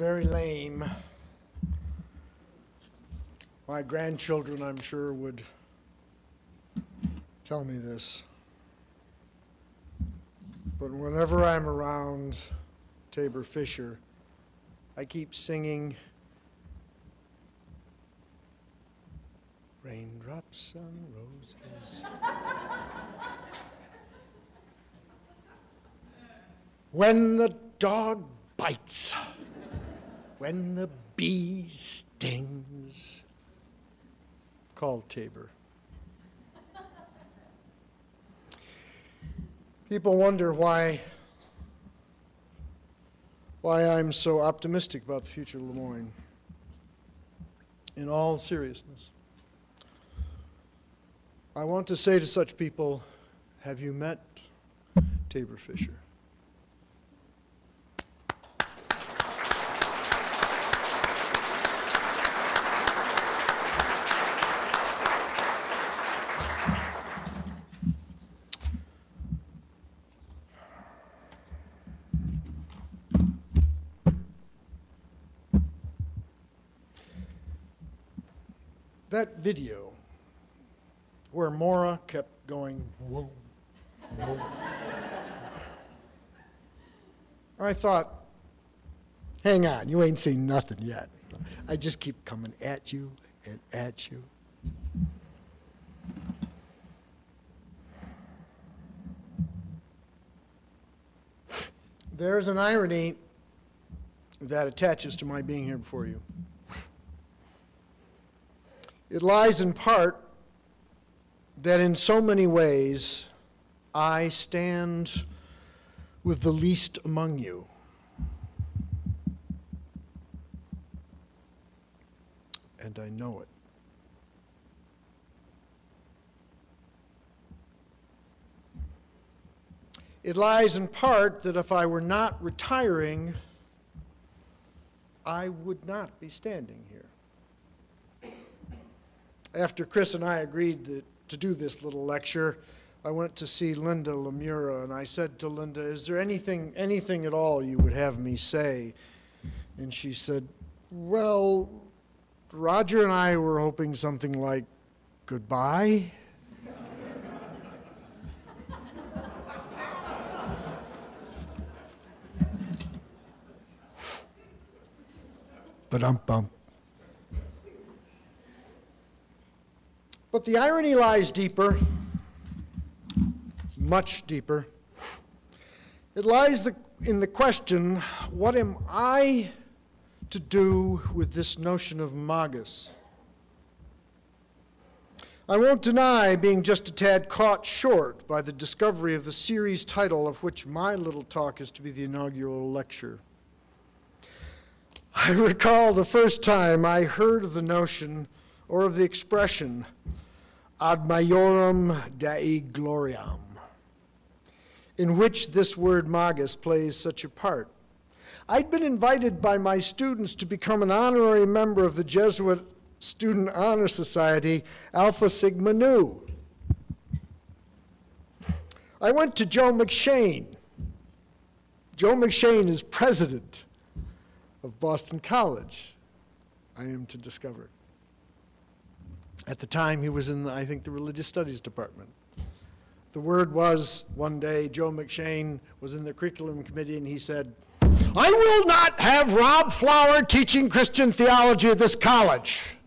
very lame. My grandchildren, I'm sure, would tell me this. But whenever I'm around Tabor Fisher, I keep singing Raindrops on Roses. When the dog bites, when the bee stings, call Tabor. People wonder why I'm so optimistic about the future of Lemoyne. In all seriousness, I want to say to such people, have you met Tabor Fisher? That video where Maura kept going, whoa, whoa. I thought, hang on, you ain't seen nothing yet. I just keep coming at you and at you. There's an irony that attaches to my being here before you. It lies in part that in so many ways I stand with the least among you. And I know it. It lies in part that if I were not retiring, I would not be standing here. After Chris and I agreed to do this little lecture, I went to see Linda Lemura, and I said to Linda, is there anything at all you would have me say? And she said, well, Roger and I were hoping something like, goodbye? Ba-dum-bum. But the irony lies deeper, much deeper. It lies in the question, what am I to do with this notion of Magis? I won't deny being just a tad caught short by the discovery of the series title of which my little talk is to be the inaugural lecture. I recall the first time I heard of the notion or of the expression ad majorem Dei gloriam, in which this word Magis plays such a part. I'd been invited by my students to become an honorary member of the Jesuit Student Honor Society, Alpha Sigma Nu. I went to Joe McShane. Joe McShane is president of Boston College, I am to discover. At the time, he was in, I think, the religious studies department. The word was, one day, Joe McShane was in the curriculum committee, and he said, I will not have Rob Flower teaching Christian theology at this college.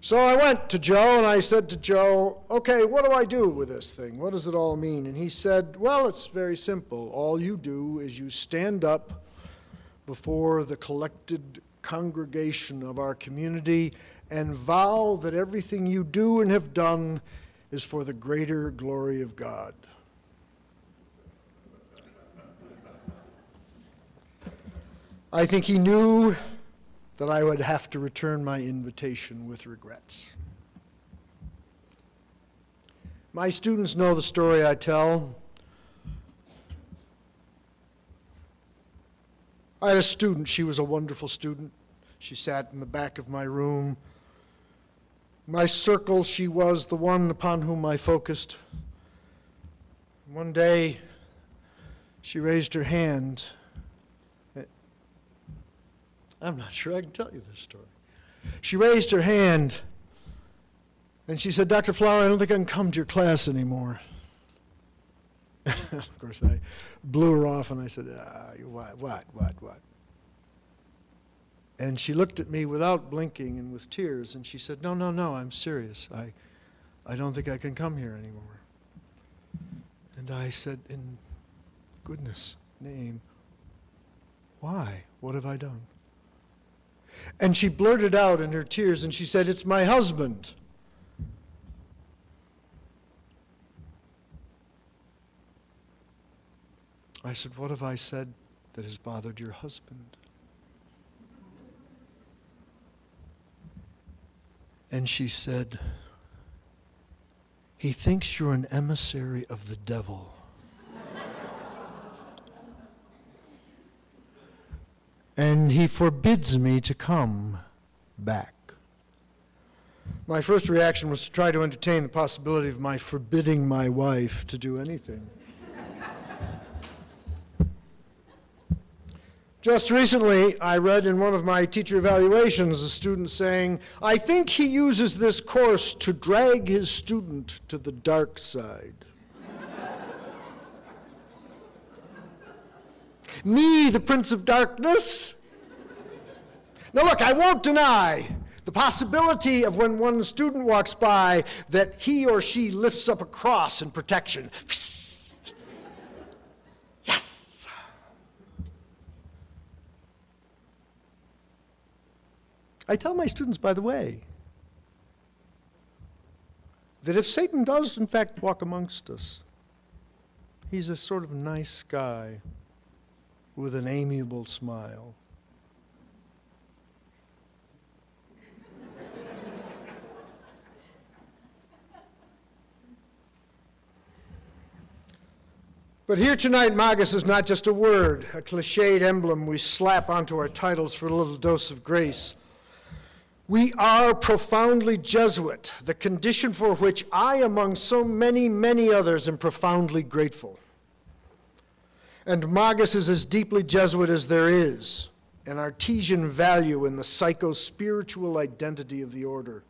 So I went to Joe, and I said to Joe, okay, what do I do with this thing? What does it all mean? And he said, well, it's very simple. All you do is you stand up before the collected congregation of our community and vow that everything you do and have done is for the greater glory of God. I think he knew that I would have to return my invitation with regrets. My students know the story I tell. I had a student, she was a wonderful student. She sat in the back of my room. My circle, she was the one upon whom I focused. One day, She raised her hand. I'm not sure I can tell you this story. She raised her hand, and she said, "Dr. Flower, I don't think I can come to your class anymore." Of course, I blew her off, and I said, what? And she looked at me without blinking and with tears, and she said, no, I'm serious. I don't think I can come here anymore. And I said, in goodness' name, why? What have I done? And she blurted out in her tears, and she said, "It's my husband." I said, "What have I said that has bothered your husband?" And she said, "He thinks you're an emissary of the devil." "And he forbids me to come back." My first reaction was to try to entertain the possibility of my forbidding my wife to do anything. Just recently, I read in one of my teacher evaluations a student saying, "I think he uses this course to drag his student to the dark side." Me, the Prince of Darkness? Now look, I won't deny the possibility of when one student walks by that he or she lifts up a cross in protection. Yes! I tell my students, by the way, that if Satan does in fact walk amongst us, he's a sort of nice guy with an amiable smile. But here tonight, Magis is not just a word, a cliched emblem we slap onto our titles for a little dose of grace. We are profoundly Jesuit, the condition for which I, among so many, many others, am profoundly grateful. And Magis is as deeply Jesuit as there is, an artesian value in the psycho-spiritual identity of the order.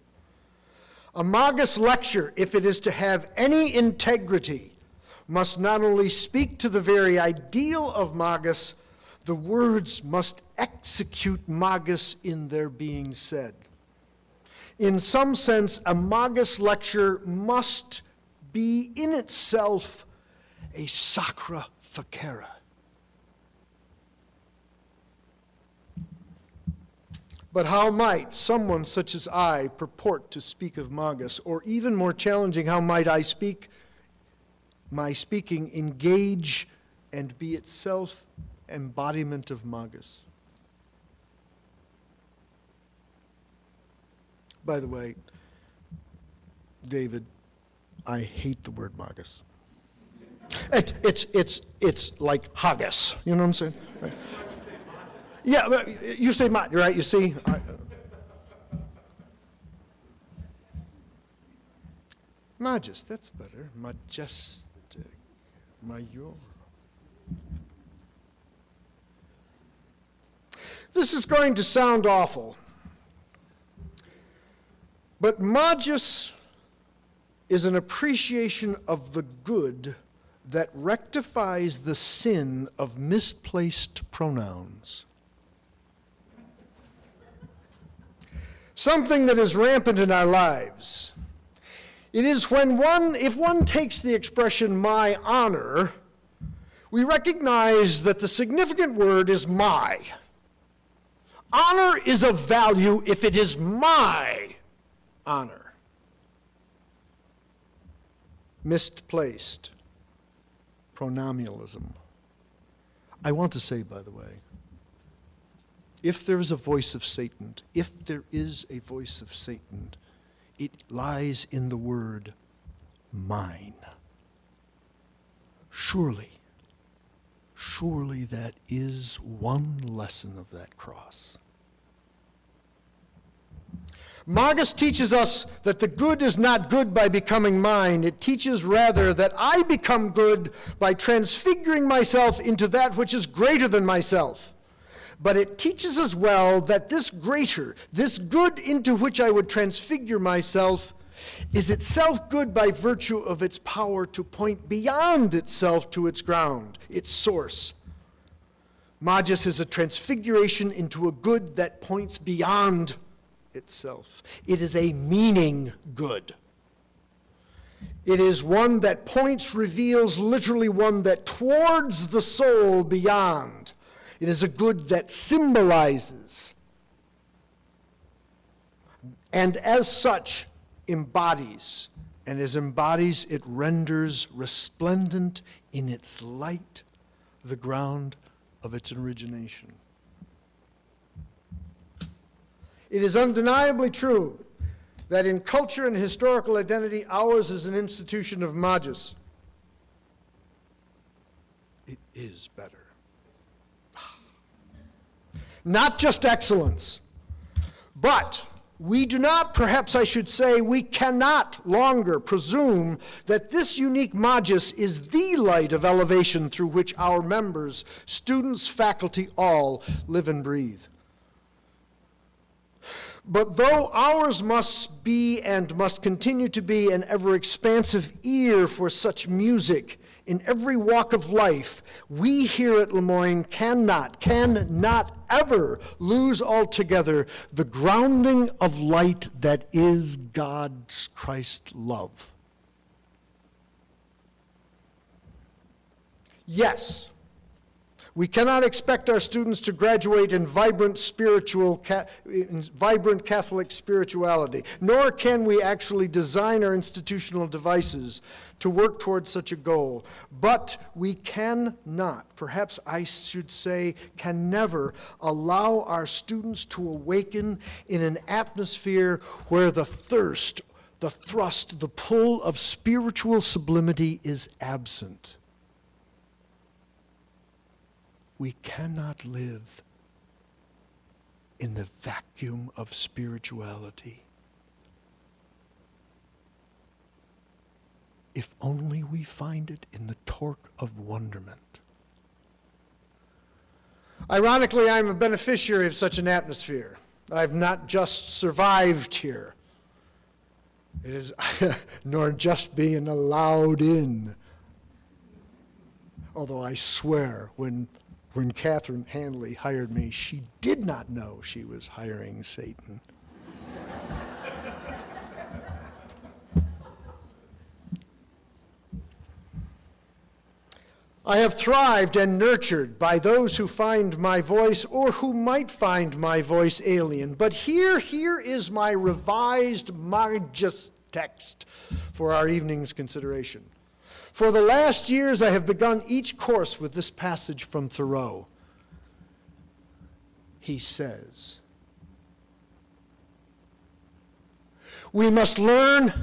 A Magis lecture, if it is to have any integrity, must not only speak to the very ideal of Magis, the words must execute Magis in their being said. In some sense, a Magis lecture must be in itself a sacra facere. But how might someone such as I purport to speak of Magis, or even more challenging, how might my speaking engage and be itself embodiment of Magis? By the way, David, I hate the word Magis. It's like haggis. You know what I'm saying? Right. Yeah, but you say right? You see, Magis. That's better. Majestic, major. This is going to sound awful, but Magis is an appreciation of the good that rectifies the sin of misplaced pronouns. Something that is rampant in our lives. It is when if one takes the expression "my honor," we recognize that the significant word is "my." Honor is of value if it is my honor. Misplaced pronominalism. I want to say, by the way, if there is a voice of Satan, it lies in the word mine. Surely that is one lesson of that cross. Magis teaches us that the good is not good by becoming mine. It teaches rather that I become good by transfiguring myself into that which is greater than myself. But it teaches as well that this greater, this good into which I would transfigure myself, is itself good by virtue of its power to point beyond itself to its ground, its source. Magis is a transfiguration into a good that points beyond itself. It is a meaning good. It is one that points, reveals, literally one that towards the soul beyond. It is a good that symbolizes, and as such embodies, and as embodies it renders resplendent in its light the ground of its origination. It is undeniably true that in culture and historical identity, ours is an institution of Magis. It is better. Not just excellence, but we do not, perhaps I should say, we cannot longer presume that this unique Magis is the light of elevation through which our members, students, faculty, all live and breathe. But though ours must be and must continue to be an ever-expansive ear for such music in every walk of life, we here at Le Moyne cannot ever lose altogether the grounding of light that is God's Christ love. Yes, we cannot expect our students to graduate in vibrant Catholic spirituality, nor can we actually design our institutional devices to work towards such a goal. But we cannot, perhaps I should say, can never allow our students to awaken in an atmosphere where the thirst, the thrust, the pull of spiritual sublimity is absent. We cannot live in the vacuum of spirituality. If only we find it in the torque of wonderment. Ironically, I'm a beneficiary of such an atmosphere. I've not just survived here. It is nor just being allowed in. Although I swear, when Catherine Handley hired me, she did not know she was hiring Satan. I have thrived and nurtured by those who find my voice or who might find my voice alien. But here is my revised Magis text for our evening's consideration. For the last years, I have begun each course with this passage from Thoreau. He says, "We must learn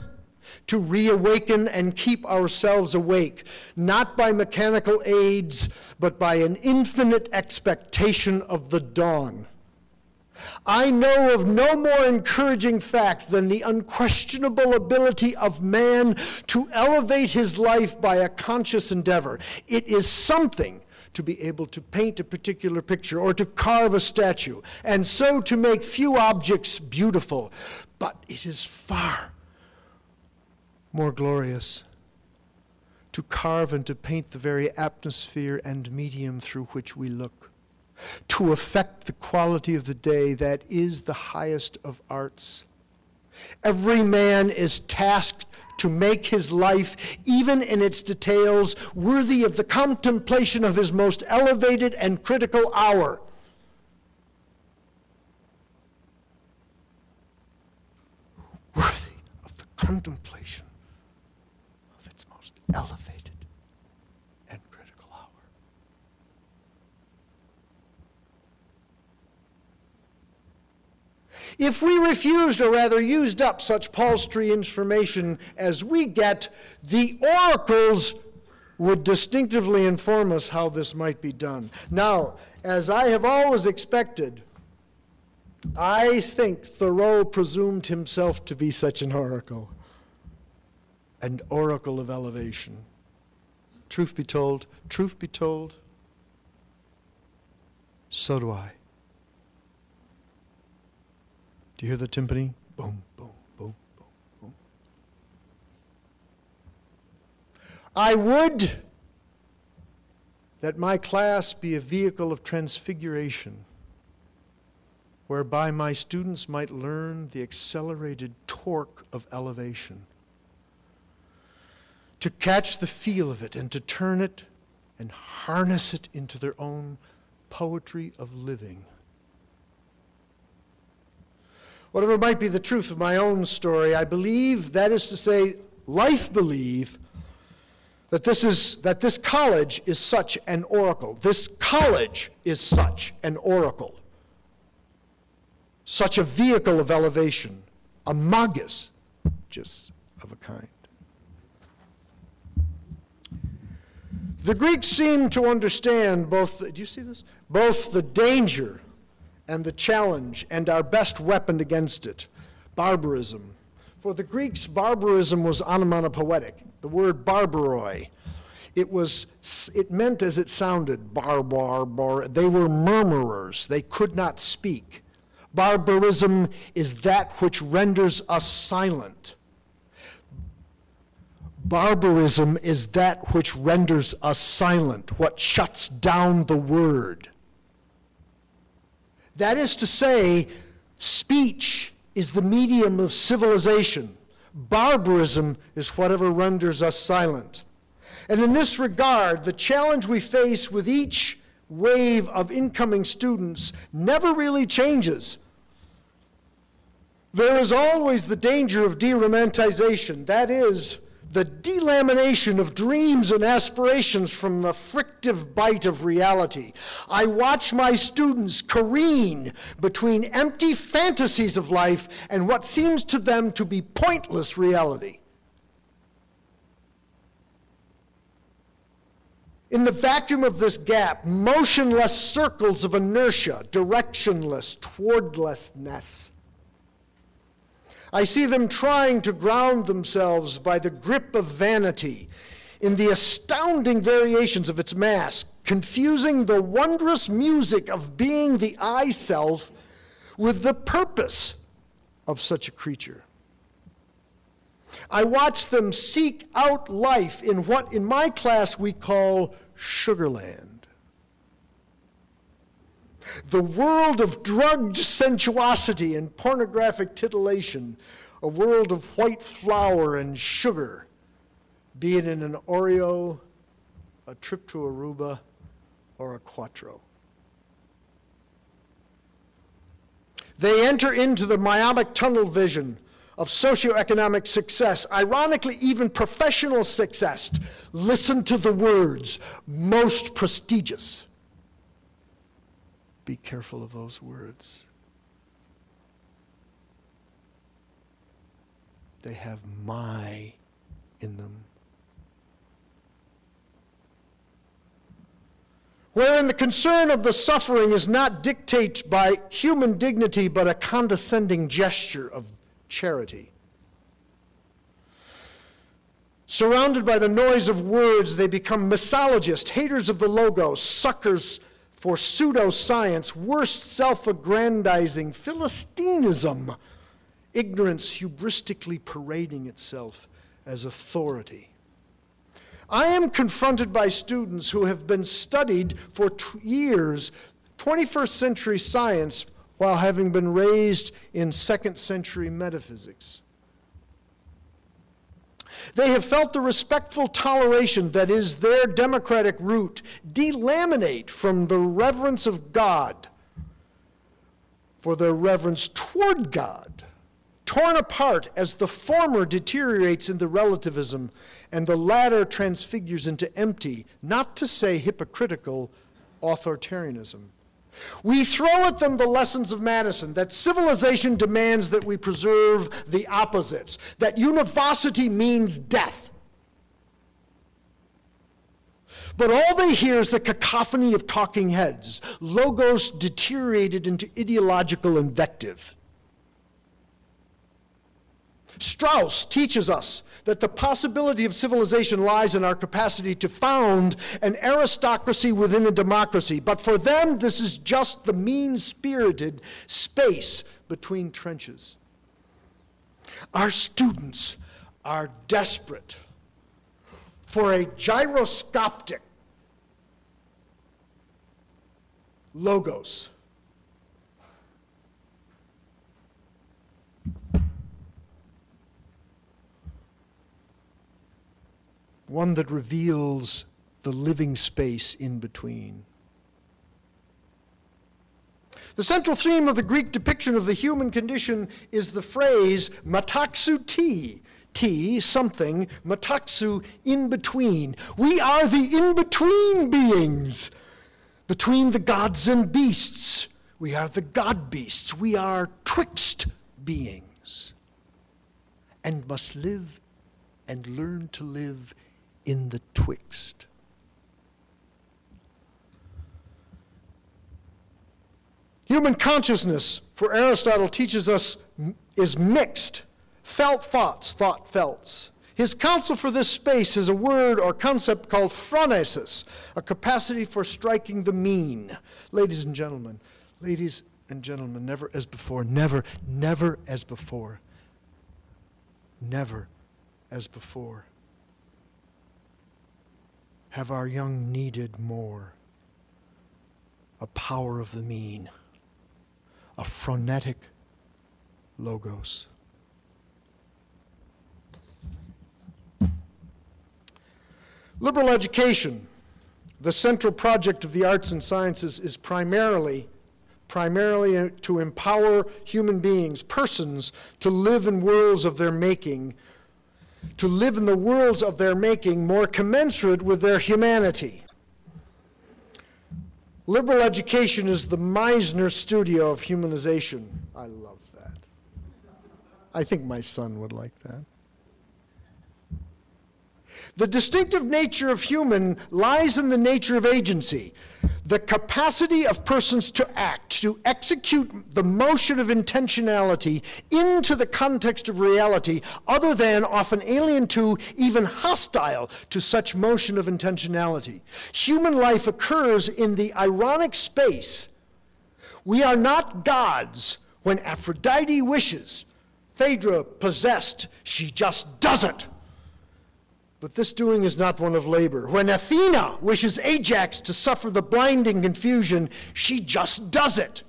to reawaken and keep ourselves awake, not by mechanical aids, but by an infinite expectation of the dawn. I know of no more encouraging fact than the unquestionable ability of man to elevate his life by a conscious endeavor. It is something to be able to paint a particular picture or to carve a statue, and so to make few objects beautiful. But it is far more glorious to carve and to paint the very atmosphere and medium through which we look, to affect the quality of the day that is the highest of arts. Every man is tasked to make his life, even in its details, worthy of the contemplation of his most elevated and critical hour. Worthy of the contemplation of its most elevated and critical hour." If we refused, or rather used up, such paltry information as we get, the oracles would distinctively inform us how this might be done. Now, as I have always expected, I think Thoreau presumed himself to be such an oracle of elevation. Truth be told, so do I. Do you hear the timpani? Boom, boom, boom, boom, boom. I would that my class be a vehicle of transfiguration, whereby my students might learn the accelerated torque of elevation, to catch the feel of it and to turn it and harness it into their own poetry of living. Whatever might be the truth of my own story, I believe, that is to say, life believe, that this college is such an oracle. This college is such an oracle. Such a vehicle of elevation, a magis, just of a kind. The Greeks seem to understand both, do you see this? Both the danger and the challenge and our best weapon against it, barbarism. For the Greeks, barbarism was onomatopoetic. The word barbaroi. It meant as it sounded, bar. They were murmurers. They could not speak. Barbarism is that which renders us silent. Barbarism is that which renders us silent, what shuts down the word. That is to say, speech is the medium of civilization. Barbarism is whatever renders us silent. And in this regard, the challenge we face with each wave of incoming students never really changes. There is always the danger of deromanticization, that is, the delamination of dreams and aspirations from the frictive bite of reality. I watch my students careen between empty fantasies of life and what seems to them to be pointless reality. In the vacuum of this gap, motionless circles of inertia, directionless, towardlessness. I see them trying to ground themselves by the grip of vanity in the astounding variations of its mass, confusing the wondrous music of being the I-self with the purpose of such a creature. I watch them seek out life in what in my class we call Sugarland. The world of drugged sensuosity and pornographic titillation, a world of white flour and sugar, be it in an Oreo, a trip to Aruba, or a Quattro. They enter into the myopic tunnel vision of socioeconomic success, ironically even professional success. Listen to the words, most prestigious. Be careful of those words. They have my in them. Wherein the concern of the suffering is not dictated by human dignity, but a condescending gesture of charity. Surrounded by the noise of words, they become misologists, haters of the logos, suckers for pseudoscience, worst self-aggrandizing Philistinism, ignorance hubristically parading itself as authority. I am confronted by students who have been studied for years 21st century science while having been raised in 2nd century metaphysics. They have felt the respectful toleration that is their democratic root delaminate from the reverence of God for their reverence toward God, torn apart as the former deteriorates into relativism and the latter transfigures into empty, not to say hypocritical, authoritarianism. We throw at them the lessons of Madison, that civilization demands that we preserve the opposites, that univocity means death. But all they hear is the cacophony of talking heads, logos deteriorated into ideological invective. Strauss teaches us that the possibility of civilization lies in our capacity to found an aristocracy within a democracy. But for them, this is just the mean-spirited space between trenches. Our students are desperate for a gyroscopic logos. One that reveals the living space in between. The central theme of the Greek depiction of the human condition is the phrase metaxou ti, something, metaxou, in between. We are the in-between beings, between the gods and beasts. We are the god beasts. We are twixt beings, and must live and learn to live in the twixt. Human consciousness, for Aristotle teaches us, is mixed. Felt thoughts, thought felts. His counsel for this space is a word or concept called phronesis, a capacity for striking the mean. Ladies and gentlemen, never as before, never as before, never as before have our young needed more a power of the mean, a phronetic logos. Liberal education, the central project of the arts and sciences, is primarily to empower human beings, persons, to live in worlds of their making, more commensurate with their humanity. Liberal education is the Meisner studio of humanization. I love that. I think my son would like that. The distinctive nature of human lies in the nature of agency, the capacity of persons to act, to execute the motion of intentionality into the context of reality, other than, often alien to, even hostile to such motion of intentionality. Human life occurs in the ironic space. We are not gods when Aphrodite wishes. Phaedra possessed, she just does it. But this doing is not one of labor. When Athena wishes Ajax to suffer the blinding confusion, she just does it.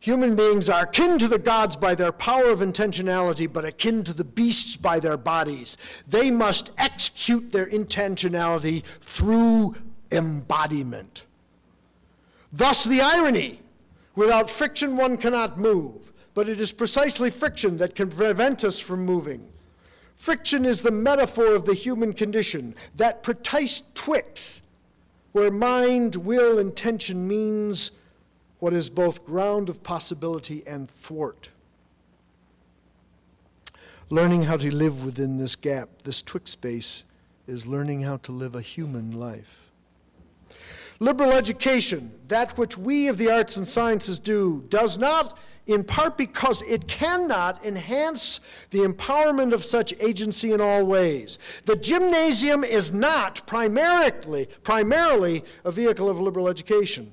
Human beings are akin to the gods by their power of intentionality, but akin to the beasts by their bodies. They must execute their intentionality through embodiment. Thus the irony, without friction one cannot move, but it is precisely friction that can prevent us from moving. Friction is the metaphor of the human condition, that precise twixt where mind, will, intention means what is both ground of possibility and thwart. Learning how to live within this gap, this twixt space, is learning how to live a human life. Liberal education, that which we of the arts and sciences do, does not, in part because it cannot, enhance the empowerment of such agency in all ways. The gymnasium is not primarily a vehicle of liberal education,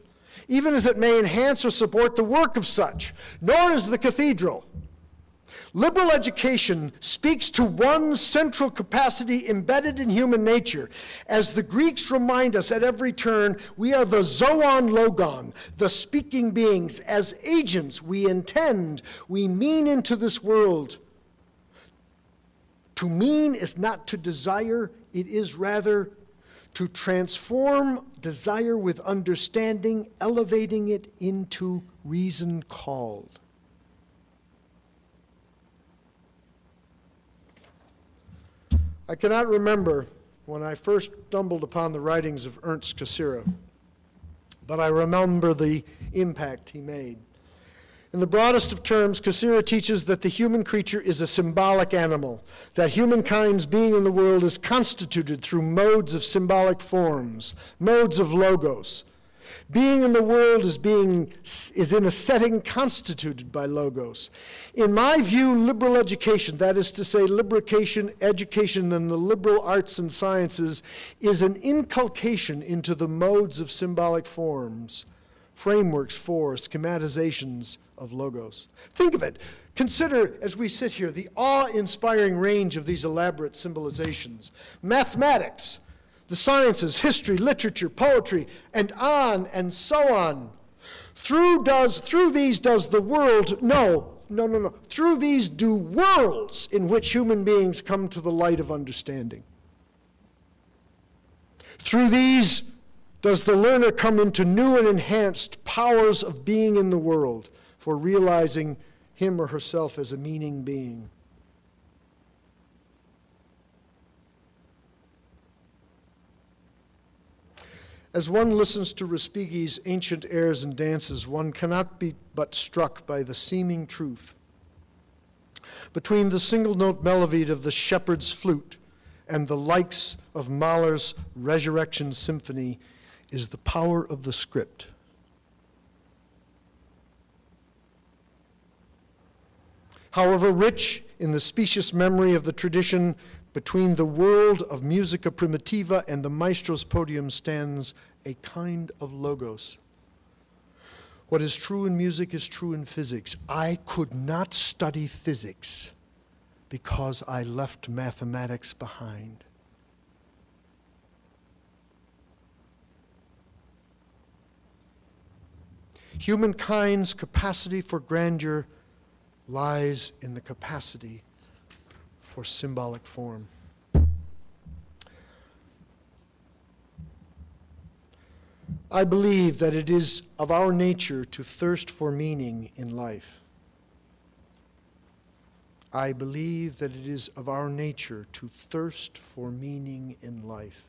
even as it may enhance or support the work of such, nor is the cathedral. Liberal education speaks to one central capacity embedded in human nature. As the Greeks remind us at every turn, we are the zoon logon, the speaking beings. As agents, we mean into this world. To mean is not to desire, it is rather to transform desire with understanding, elevating it into reason called. I cannot remember when I first stumbled upon the writings of Ernst Cassirer, but I remember the impact he made. In the broadest of terms, Cassirer teaches that the human creature is a symbolic animal, that humankind's being in the world is constituted through modes of symbolic forms, modes of logos. Being in the world is in a setting constituted by logos. In my view, liberal education, that is to say, education in the liberal arts and sciences, is an inculcation into the modes of symbolic forms, frameworks for schematizations of logos. Think of it. Consider, as we sit here, the awe-inspiring range of these elaborate symbolizations. Mathematics, the sciences, history, literature, poetry, and on and so on. Through these does the world, through these do worlds in which human beings come to the light of understanding. Through these does the learner come into new and enhanced powers of being in the world for realizing him or herself as a meaning being. As one listens to Respighi's ancient airs and dances, one cannot be but struck by the seeming truth. Between the single-note melody of the shepherd's flute and the likes of Mahler's Resurrection Symphony is the power of the script. However rich in the specious memory of the tradition, between the world of musica primitiva and the maestro's podium stands a kind of logos. What is true in music is true in physics. I could not study physics because I left mathematics behind. Humankind's capacity for grandeur lies in the capacity for symbolic form. I believe that it is of our nature to thirst for meaning in life. I believe that it is of our nature to thirst for meaning in life.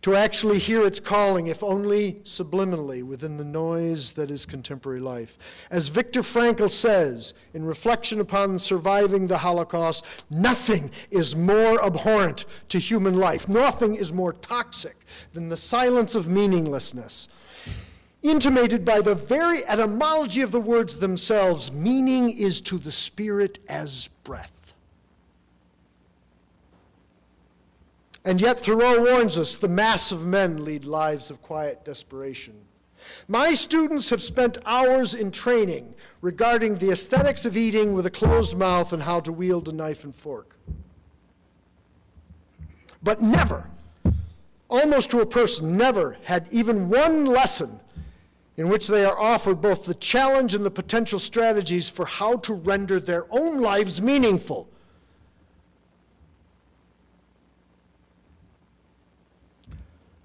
To actually hear its calling, if only subliminally, within the noise that is contemporary life. As Viktor Frankl says, in reflection upon surviving the Holocaust, nothing is more abhorrent to human life, nothing is more toxic than the silence of meaninglessness. Intimated by the very etymology of the words themselves, meaning is to the spirit as breath. And yet Thoreau warns us, the mass of men lead lives of quiet desperation. My students have spent hours in training regarding the aesthetics of eating with a closed mouth and how to wield a knife and fork. But never, almost to a person, never had even one lesson in which they are offered both the challenge and the potential strategies for how to render their own lives meaningful.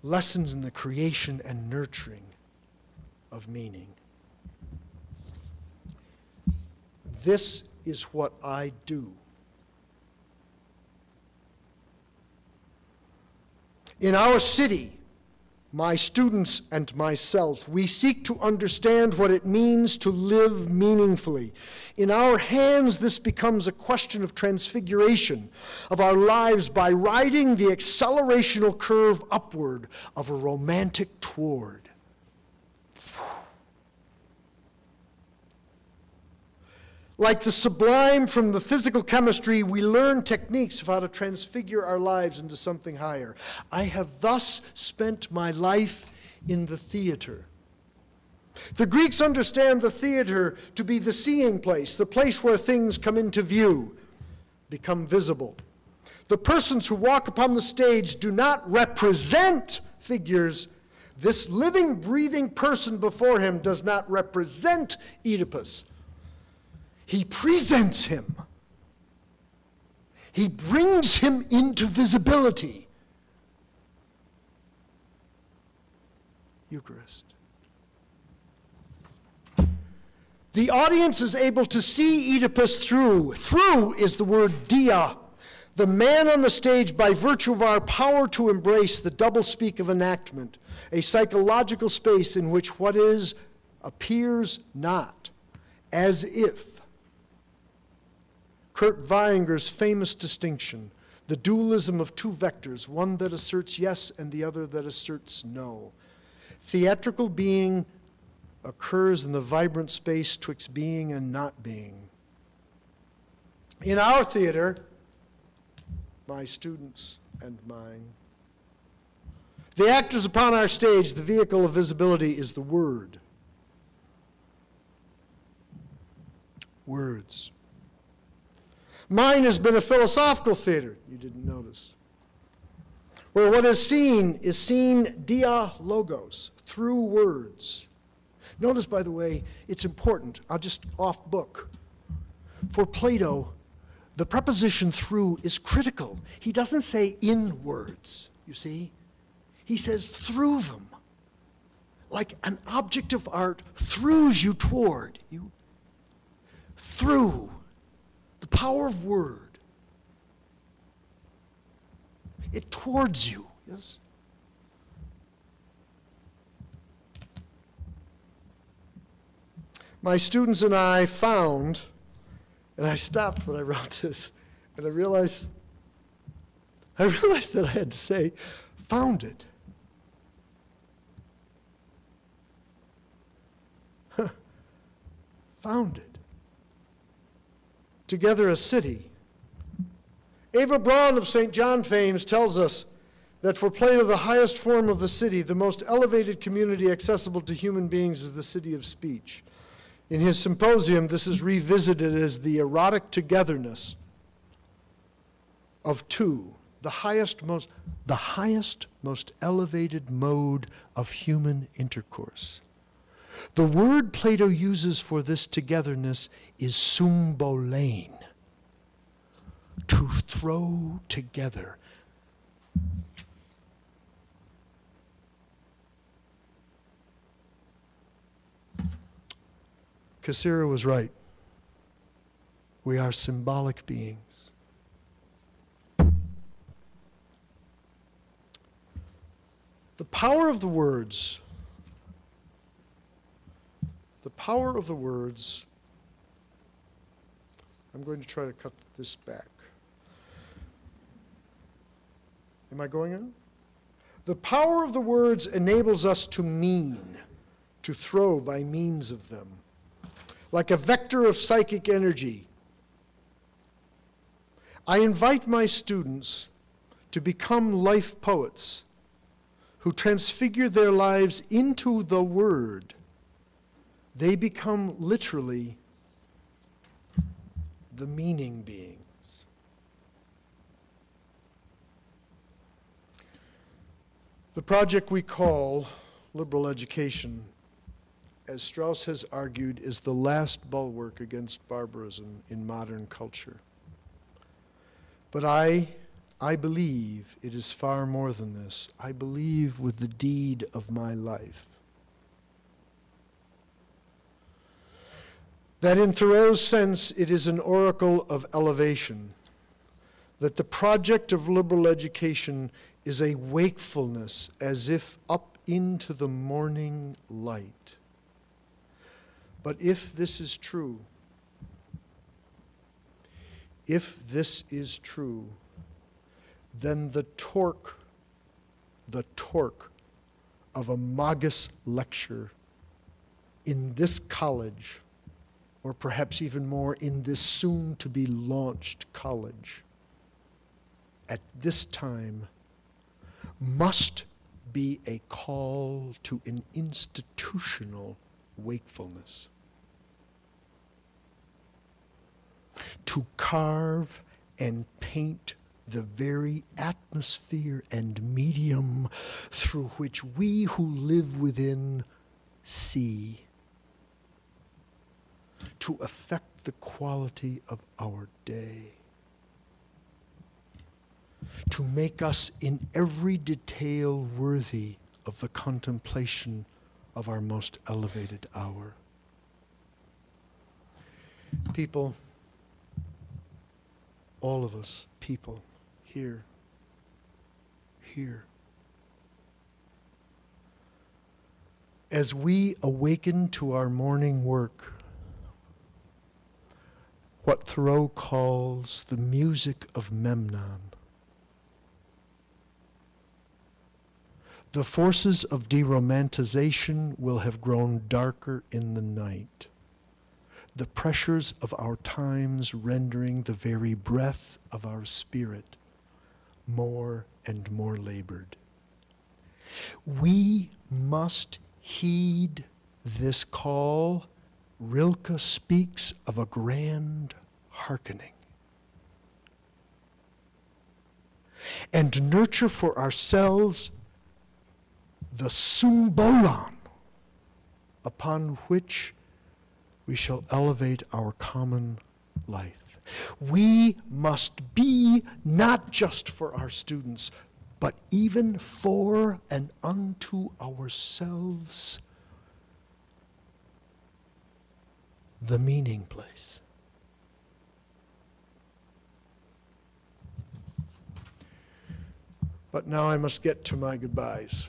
Lessons in the creation and nurturing of meaning. This is what I do. In our city, my students and myself, we seek to understand what it means to live meaningfully. In our hands, this becomes a question of transfiguration of our lives by riding the accelerational curve upward of a romantic toward. Like the sublime from the physical chemistry, we learn techniques of how to transfigure our lives into something higher. I have thus spent my life in the theater. The Greeks understand the theater to be the seeing place, the place where things come into view, become visible. The persons who walk upon the stage do not represent figures. This living, breathing person before him does not represent Oedipus. He presents him. He brings him into visibility. Eucharist. The audience is able to see Oedipus through. Through is the word dia. The man on the stage, by virtue of our power to embrace the doublespeak of enactment, a psychological space in which what is appears not, as if. Kurt Weyenger's famous distinction, the dualism of two vectors, one that asserts yes and the other that asserts no. Theatrical being occurs in the vibrant space twixt being and not being. In our theater, my students and mine, the actors upon our stage, the vehicle of visibility is the word. Words. Mine has been a philosophical theater, you didn't notice, where what is seen dia logos, through words. Notice, by the way, it's important, I'll just off book. For Plato, the preposition through is critical. He doesn't say in words, you see? He says through them. Like an object of art throws you toward you. Through. The power of word. It towards you, yes? My students and I found, and I stopped when I wrote this, and I realized that I had to say, found it. Found it. Together a city. Ava Braun of St. John Fames tells us that for Plato, the highest form of the city, the most elevated community accessible to human beings, is the city of speech. In his symposium, this is revisited as the erotic togetherness of two, the highest, most elevated mode of human intercourse. The word Plato uses for this togetherness is symbolein, to throw together. Cassira was right. We are symbolic beings. The power of the words. The power of the words. I'm going to try to cut this back. Am I going on? The power of the words enables us to mean, to throw by means of them. Like a vector of psychic energy. I invite my students to become life poets who transfigure their lives into the word. They become literally the meaning beings. The project we call liberal education, as Strauss has argued, is the last bulwark against barbarism in modern culture. But I believe it is far more than this. I believe with the deed of my life that in Thoreau's sense it is an oracle of elevation, that the project of liberal education is a wakefulness as if up into the morning light. But if this is true, then the torque of a Magis Lecture in this college, or perhaps even more in this soon-to-be launched college, at this time, must be a call to an institutional wakefulness. To carve and paint the very atmosphere and medium through which we who live within see, to affect the quality of our day, to make us in every detail worthy of the contemplation of our most elevated hour. People, all of us, people, here. As we awaken to our morning work, what Thoreau calls the music of Memnon. The forces of deromanticization will have grown darker in the night, the pressures of our times rendering the very breath of our spirit more and more labored. We must heed this call. Rilke speaks of a grand hearkening, and nurture for ourselves the symbolon upon which we shall elevate our common life. We must be, not just for our students, but even for and unto ourselves, the meaning place. But now I must get to my goodbyes.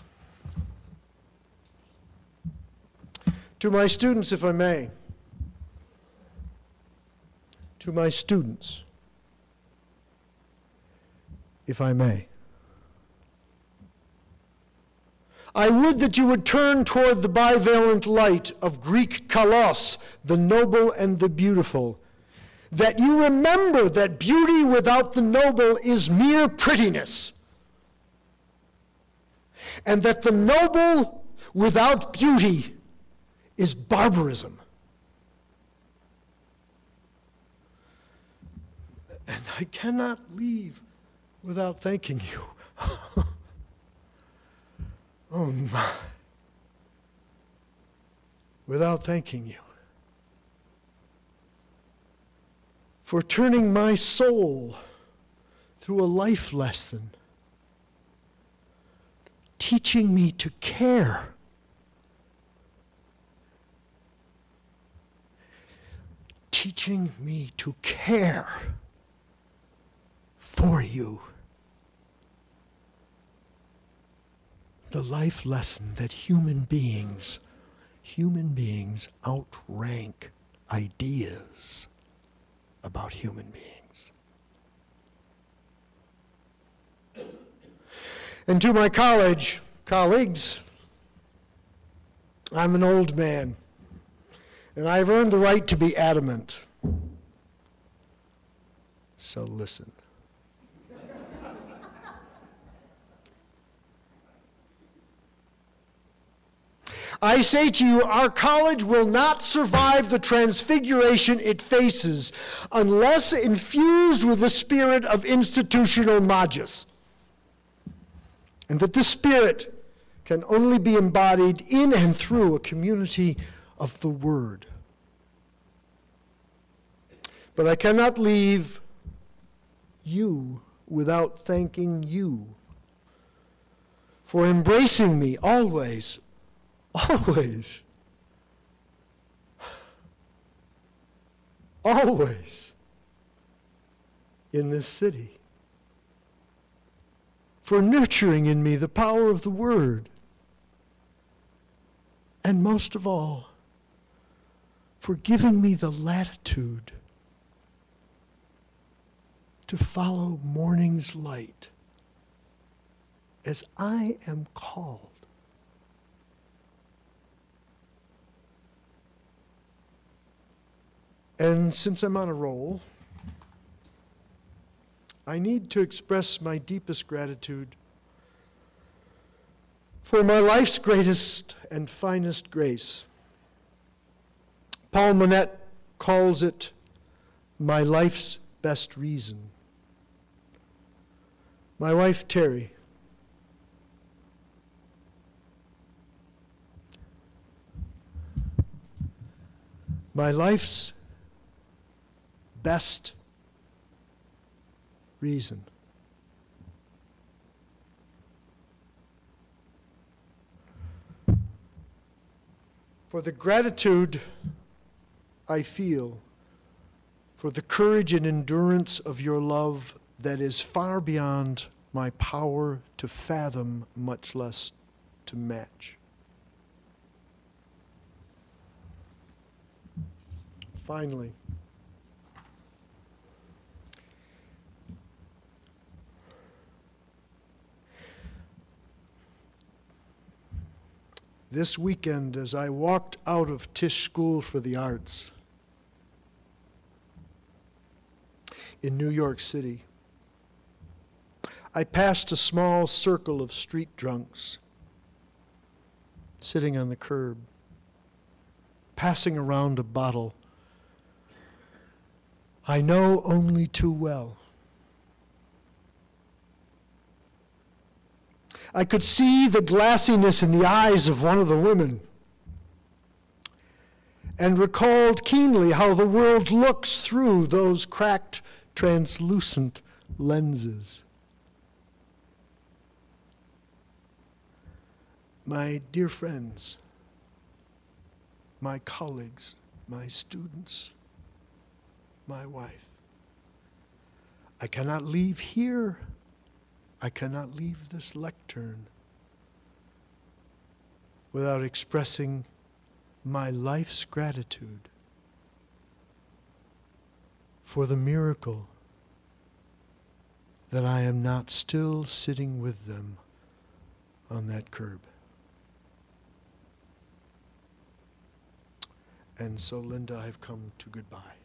To my students, if I may. To my students, if I may. I would that you would turn toward the bivalent light of Greek kalos, the noble and the beautiful, that you remember that beauty without the noble is mere prettiness, and that the noble without beauty is barbarism. And I cannot leave without thanking you. Oh my. Without thanking you for turning my soul through a life lesson, teaching me to care, teaching me to care for you. The life lesson that human beings outrank ideas about human beings. And to my colleagues, I'm an old man, and I've earned the right to be adamant. So listen. I say to you, our college will not survive the transfiguration it faces unless infused with the spirit of institutional magis. And that this spirit can only be embodied in and through a community of the Word. But I cannot leave you without thanking you for embracing me always in this city, for nurturing in me the power of the Word, and most of all, for giving me the latitude to follow morning's light as I am called. And since I'm on a roll, I need to express my deepest gratitude for my life's greatest and finest grace. Paul Monette calls it my life's best reason. My wife, Terry. My life's best reason. For the gratitude I feel for the courage and endurance of your love that is far beyond my power to fathom, much less to match. Finally, this weekend as I walked out of Tisch School for the Arts in New York City, I passed a small circle of street drunks sitting on the curb, passing around a bottle I know only too well. I could see the glassiness in the eyes of one of the women and recalled keenly how the world looks through those cracked, translucent lenses. My dear friends, my colleagues, my students, my wife, I cannot leave here. I cannot leave this lectern without expressing my life's gratitude for the miracle that I am not still sitting with them on that curb. And so, Linda, I've come to goodbye.